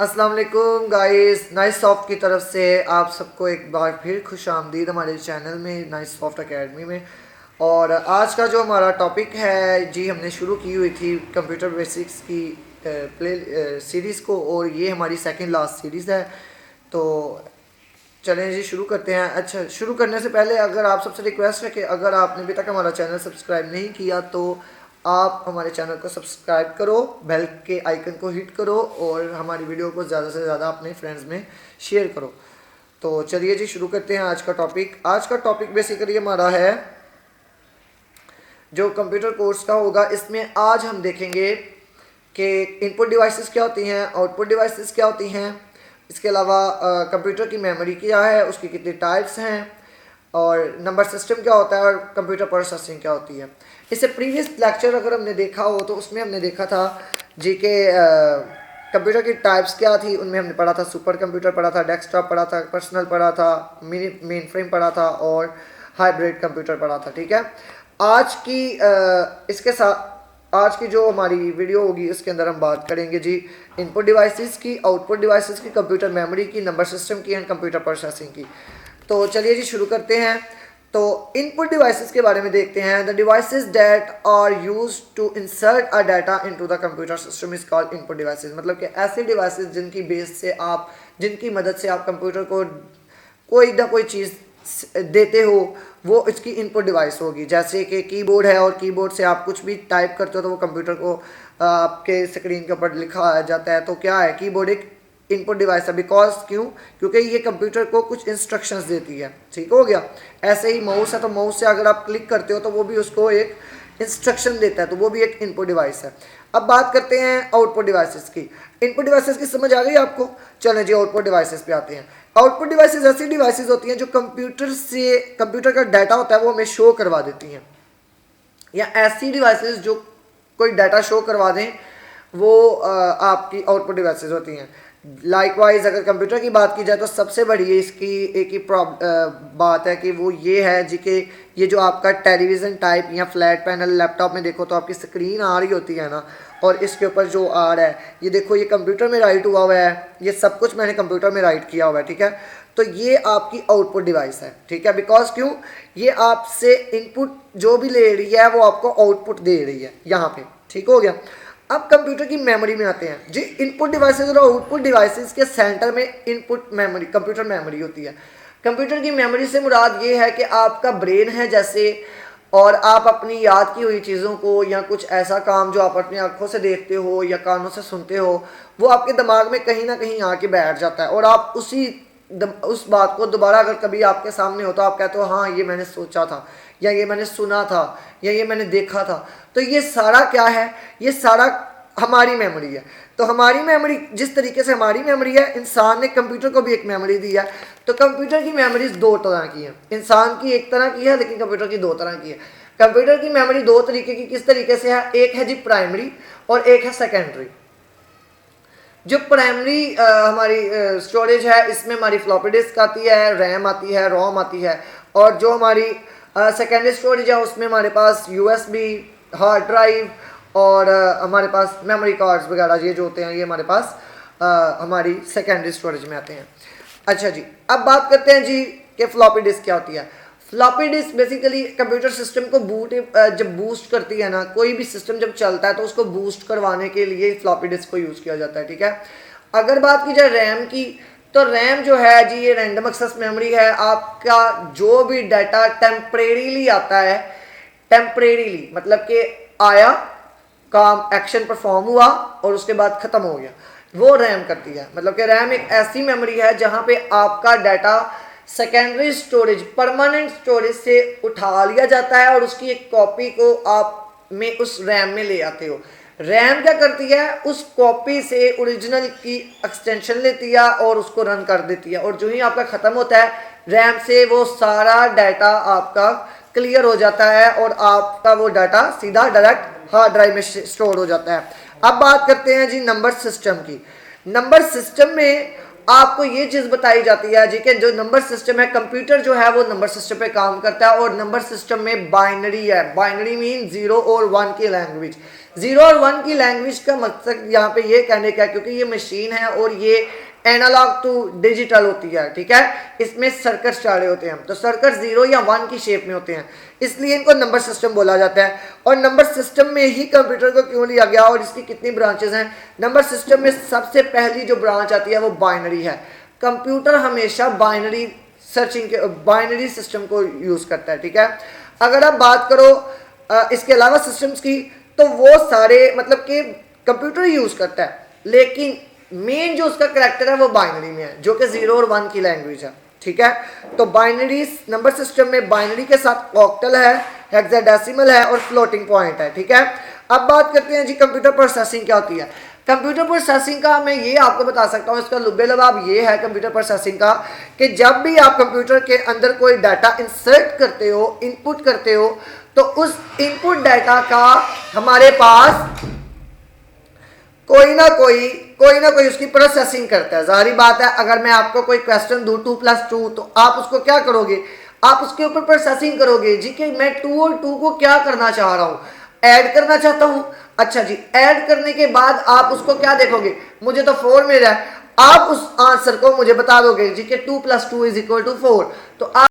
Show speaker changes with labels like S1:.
S1: अस्सलाम वालेकुम guys, nice soft की तरफ से आप सबको एक बार फिर खुश आमदीद हमारे चैनल में नाइस सॉफ्ट एकेडमी में। और आज का जो हमारा टॉपिक है जी, हमने शुरू की हुई थी कंप्यूटर बेसिक्स की प्ले सीरीज़ को, और ये हमारी सेकंड लास्ट सीरीज़ है। तो चलें जी शुरू करते हैं। अच्छा, शुरू करने से पहले अगर आप सबसे रिक्वेस्ट है कि अगर आपने अभी तक हमारा चैनल सब्सक्राइब नहीं किया तो आप हमारे चैनल को सब्सक्राइब करो, बेल के आइकन को हिट करो और हमारी वीडियो को ज़्यादा से ज़्यादा अपने फ्रेंड्स में शेयर करो। तो चलिए जी शुरू करते हैं आज का टॉपिक। आज का टॉपिक बेसिकली हमारा है जो कंप्यूटर कोर्स का होगा। इसमें आज हम देखेंगे कि इनपुट डिवाइसेस क्या होती हैं, आउटपुट डिवाइसेस क्या होती हैं, इसके अलावा कंप्यूटर की मेमोरी क्या है, उसकी कितनी टाइप्स हैं, और नंबर सिस्टम क्या होता है, और कंप्यूटर प्रोसेसिंग क्या होती है। इससे प्रीवियस लेक्चर अगर हमने देखा हो तो उसमें हमने देखा था जी के कंप्यूटर की टाइप्स क्या थी। उनमें हमने पढ़ा था सुपर कंप्यूटर पढ़ा था, डेस्कटॉप पढ़ा था, पर्सनल पढ़ा था, मेन फ्रेम पढ़ा था और हाइब्रिड कंप्यूटर पढ़ा था। ठीक है, आज की इसके साथ आज की जो हमारी वीडियो होगी उसके अंदर हम बात करेंगे जी इनपुट डिवाइसेस की, आउटपुट डिवाइसेस की, कंप्यूटर मेमोरी की, नंबर सिस्टम की एंड कंप्यूटर प्रोसेसिंग की। तो चलिए जी शुरू करते हैं। तो इनपुट डिवाइसेस के बारे में देखते हैं। The devices that are used to insert a data into the computer system is called input devices. मतलब कि ऐसे डिवाइसेस जिनकी बेस से आप जिनकी मदद से आप कंप्यूटर को कोई ना कोई चीज़ देते हो, वो इसकी इनपुट डिवाइस होगी। जैसे कि कीबोर्ड है और कीबोर्ड से आप कुछ भी टाइप करते हो तो वो कंप्यूटर को आपके स्क्रीन के ऊपर लिखा जाता है। तो क्या है, कीबोर्ड एक इनपुट डिवाइस है। बिकॉज क्योंकि ये कंप्यूटर को कुछ इंस्ट्रक्शंस देती है। ठीक हो गया। ऐसे ही माउस है तो माउस से अगर आप क्लिक करते हो तो वो भी उसको एक इंस्ट्रक्शन देता है, तो वो भी एक इनपुट डिवाइस है। अब बात करते हैं आउटपुट डिवाइसेस की। इनपुट डिवाइसेस की समझ आ गई आपको। चलें जी आउटपुट डिवाइसेस पे आते हैं। आउटपुट डिवाइसेस ऐसी डिवाइसेस होती हैं जो कंप्यूटर का डाटा होता है वो हमें शो करवा देती हैं, या ऐसी डिवाइसेस जो कोई डाटा शो करवा दें वो आपकी आउटपुट डिवाइसेस होती हैं। लाइकवाइज अगर कंप्यूटर की बात की जाए तो सबसे बड़ी इसकी एक ही बात है कि वो ये है जी कि ये जो आपका टेलीविज़न टाइप या फ्लैट पैनल लैपटॉप में देखो तो आपकी स्क्रीन आ रही होती है ना, और इसके ऊपर जो आ रहा है ये देखो, ये कंप्यूटर में राइट हुआ हुआ है, ये सब कुछ मैंने कंप्यूटर में राइट किया हुआ है। ठीक है, तो ये आपकी आउटपुट डिवाइस है। ठीक है, बिकॉज ये आपसे इनपुट जो भी ले रही है वो आपको आउटपुट दे रही है यहाँ पे। ठीक हो गया। अब कंप्यूटर की मेमोरी में आते हैं जी। इनपुट डिवाइसेस और आउटपुट डिवाइसेस के सेंटर में इनपुट मेमोरी कंप्यूटर मेमोरी होती है। कंप्यूटर की मेमोरी से मुराद ये है कि आपका ब्रेन है जैसे, और आप अपनी याद की हुई चीज़ों को या कुछ ऐसा काम जो आप अपनी आंखों से देखते हो या कानों से सुनते हो वो आपके दिमाग में कहीं ना कहीं आके बैठ जाता है, और आप उस बात को दोबारा अगर कभी आपके सामने हो तो आप कहते हो हाँ ये मैंने सोचा था, या ये मैंने सुना था, या ये मैंने देखा था। तो ये सारा क्या है, ये सारा हमारी मेमोरी है। तो हमारी मेमोरी जिस तरीके से हमारी मेमोरी है, इंसान ने कंप्यूटर को भी एक मेमोरी दी है। तो कंप्यूटर की मेमोरीज दो तरह की हैं। इंसान की एक तरह की है लेकिन कंप्यूटर की दो तरह की है। कंप्यूटर की मेमोरी दो तरीके की किस तरीके से है, एक है जी प्राइमरी और एक है सेकेंडरी। जो प्राइमरी हमारी स्टोरेज है इसमें हमारी फ्लॉपी डिस्क आती है, रैम आती है, रोम आती है, और जो हमारी सेकेंडरी स्टोरेज है उसमें हमारे पास यूएसबी, हार्ड ड्राइव और हमारे पास मेमोरी कार्ड्स वगैरह ये जो होते हैं ये हमारे पास हमारी सेकेंडरी स्टोरेज में आते हैं। अच्छा जी, अब बात करते हैं जी कि फ्लॉपी डिस्क क्या होती है। Floppy disk basically computer system को जब बूस्ट करती है ना, कोई भी सिस्टम जब चलता है तो उसको बूस्ट करवाने के लिए फ्लॉपी डिस्क को यूज़ किया जाता है। ठीक है, अगर बात की जाए रैम की तो रैम जो है जी ये रैंडम एक्सेस मेमोरी है। आपका जो भी डाटा टेम्परेरीली आता है, टेम्परेरीली मतलब कि आया, काम एक्शन परफॉर्म हुआ और उसके बाद ख़त्म हो गया, वो रैम करती है। मतलब कि रैम एक ऐसी मेमोरी है जहाँ पे आपका data secondary storage permanent storage से उठा लिया जाता है और उसकी एक कॉपी को आप में उस रैम में ले आते हो। रैम क्या करती है, उस कॉपी से ओरिजिनल की एक्सटेंशन लेती है और उसको रन कर देती है, और जो ही आपका ख़त्म होता है रैम से वो सारा डाटा आपका क्लियर हो जाता है और आपका वो डाटा सीधा डायरेक्ट हार्ड ड्राइव में स्टोर हो जाता है। अब बात करते हैं जी नंबर सिस्टम की। नंबर सिस्टम में आपको ये चीज़ बताई जाती है जी कि जो नंबर सिस्टम है, कंप्यूटर जो है वो नंबर सिस्टम पे काम करता है, और नंबर सिस्टम में बाइनरी है। बाइनरी मीन 0 और 1 की लैंग्वेज। 0 और 1 की लैंग्वेज का मकसद यहाँ पे ये कहने का, क्योंकि ये मशीन है और ये एनालॉग टू डिजिटल होती है, ठीक है, इसमें सर्किट्स डाले होते हैं, तो सर्किट 0 या 1 की शेप में होते हैं, इसलिए इनको नंबर सिस्टम बोला जाता है। और नंबर सिस्टम में ही कंप्यूटर को क्यों लिया गया और इसकी कितनी ब्रांचेस हैं? नंबर सिस्टम में सबसे पहली जो ब्रांच आती है वो बाइनरी है। कंप्यूटर हमेशा बाइनरी सर्चिंग के बाइनरी सिस्टम को यूज करता है, ठीक है। अगर आप बात करो इसके अलावा सिस्टम्स की, तो वो सारे मतलब कि कंप्यूटर यूज करता है, लेकिन मेन जो उसका करैक्टर है वो बाइनरी में है, जो कि 0 और 1 की लैंग्वेज है, ठीक है। तो बाइनरी नंबर सिस्टम में बाइनरी के साथ ऑक्टल है, हेक्साडेसिमल है और फ्लोटिंग पॉइंट है, ठीक है। अब बात करते हैं जी कंप्यूटर प्रोसेसिंग क्या होती है। कंप्यूटर प्रोसेसिंग का मैं ये आपको बता सकता हूँ, इसका लुब्बे लबाब ये है कंप्यूटर प्रोसेसिंग का कि जब भी आप कंप्यूटर के अंदर कोई डाटा इंसर्ट करते हो, इनपुट करते हो, तो उस इनपुट डाटा का हमारे पास कोई ना कोई उसकी प्रोसेसिंग करता है। जाहिर बात है, अगर मैं आपको कोई क्वेश्चन दूं 2+2, तो आप उसको क्या करोगे? आप उसके ऊपर प्रोसेसिंग करोगे जी कि मैं 2 और 2 को क्या करना चाह रहा हूं, ऐड करना चाहता हूं। अच्छा जी, ऐड करने के बाद आप उसको क्या देखोगे? मुझे तो 4 मिल रहा है, आप उस आंसर को मुझे बता दोगे जी कि 2+2 = 4। तो आप